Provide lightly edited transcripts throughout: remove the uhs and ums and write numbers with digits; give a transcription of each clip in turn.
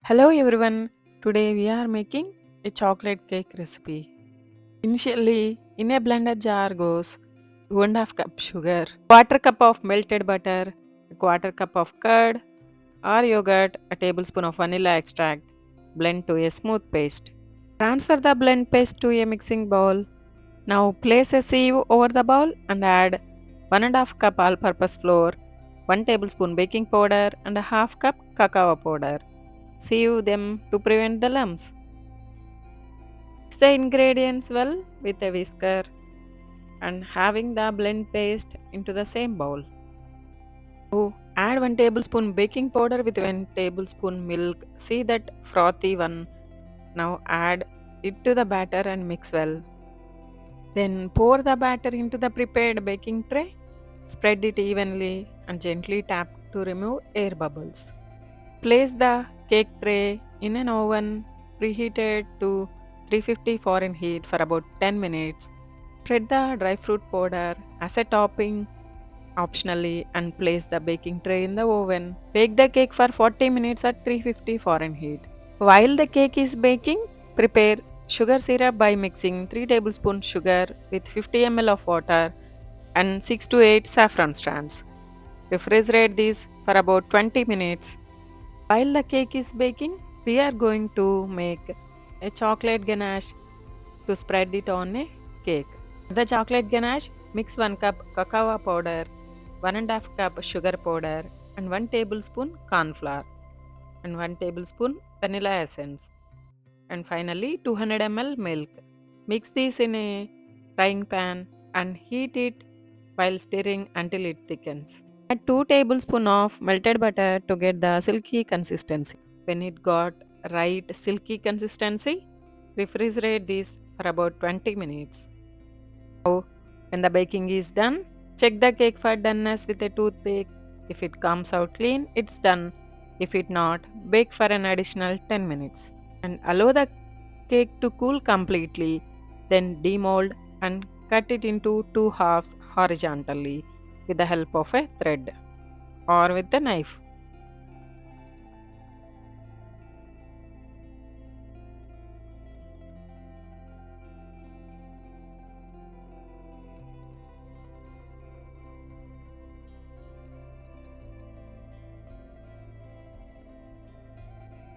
Hello everyone. Today we are making a chocolate cake recipe. Initially, in a blender jar goes 2.5 cup sugar, quarter cup of melted butter, a quarter cup of curd or yogurt, a tablespoon of vanilla extract. Blend to a smooth paste. Transfer the blend paste to a mixing bowl. Now place a sieve over the bowl and add 1.5 cup all-purpose flour, 1 tablespoon baking powder and a half cup cacao powder. Sieve them to prevent the lumps. Mix the ingredients well with a whisker and having the blend paste into the same bowl. Now add 1 tablespoon baking powder with 1 tablespoon milk. See that frothy one. Now add it to the batter and mix well. Then pour the batter into the prepared baking tray. Spread it evenly and gently tap to remove air bubbles. Place the cake tray in an oven preheated to 350 Fahrenheit for about 10 minutes. Spread the dry fruit powder as a topping optionally and place the baking tray in the oven. Bake the cake for 40 minutes at 350 Fahrenheit. While the cake is baking, prepare sugar syrup by mixing 3 tablespoons sugar with 50 ml of water and 6 to 8 saffron strands. Refrigerate these for about 20 minutes. While the cake is baking, we are going to make a chocolate ganache to spread it on a cake. The chocolate ganache, mix 1 cup cacao powder, 1.5 cup sugar powder, and 1 tablespoon corn flour, and 1 tablespoon vanilla essence, and finally 200 ml milk. Mix this in a frying pan and heat it while stirring until it thickens. Add 2 tablespoons of melted butter to get the silky consistency. When it got right silky consistency, refrigerate this for about 20 minutes. Now, when the baking is done, check the cake for doneness with a toothpick. If it comes out clean, it's done. If it not, bake for an additional 10 minutes. And allow the cake to cool completely. Then demold and cut it into two halves horizontally with the help of a thread or with a knife.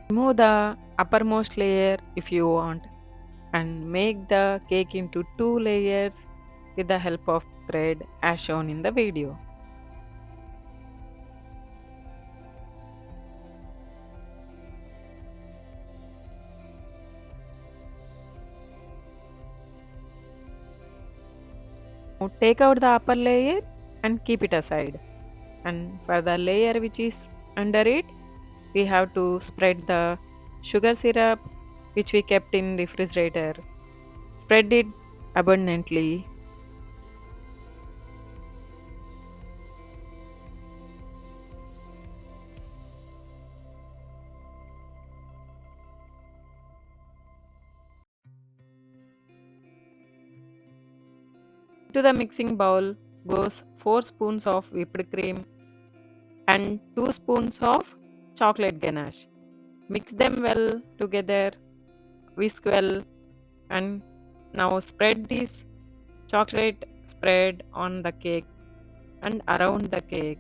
Remove the uppermost layer if you want and make the cake into two layers with the help of thread as shown in the video. Now take out the upper layer and keep it aside. And for the layer which is under it, we have to spread the sugar syrup which we kept in refrigerator. Spread it abundantly. To the mixing bowl goes 4 spoons of whipped cream and 2 spoons of chocolate ganache. Mix them well together, whisk well, and now spread this chocolate spread on the cake and around the cake.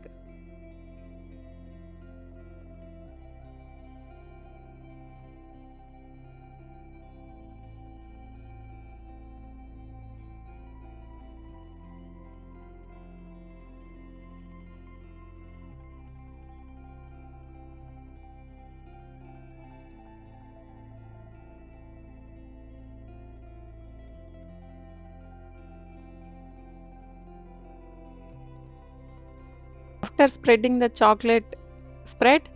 After spreading the chocolate spread,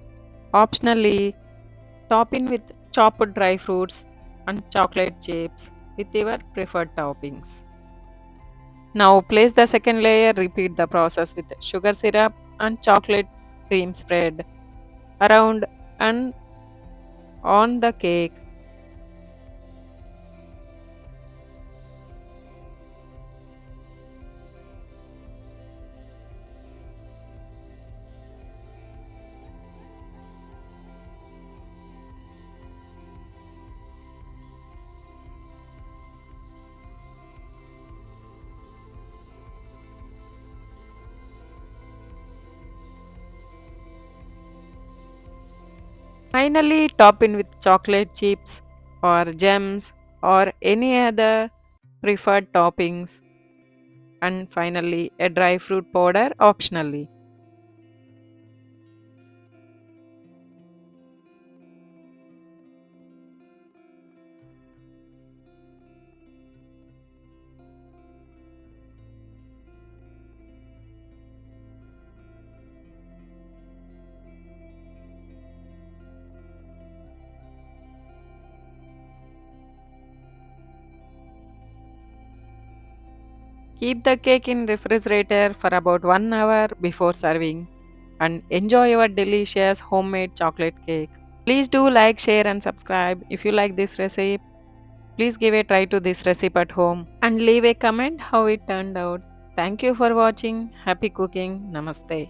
optionally top in with chopped dry fruits and chocolate chips with your preferred toppings. Now place the second layer, repeat the process with sugar syrup and chocolate cream spread around and on the cake. Finally, top in with chocolate chips or gems or any other preferred toppings. And finally, a dry fruit powder optionally. Keep the cake in refrigerator for about 1 hour before serving and enjoy your delicious homemade chocolate cake. Please do like, share and subscribe if you like this recipe. Please give a try to this recipe at home and leave a comment how it turned out. Thank you for watching. Happy cooking. Namaste.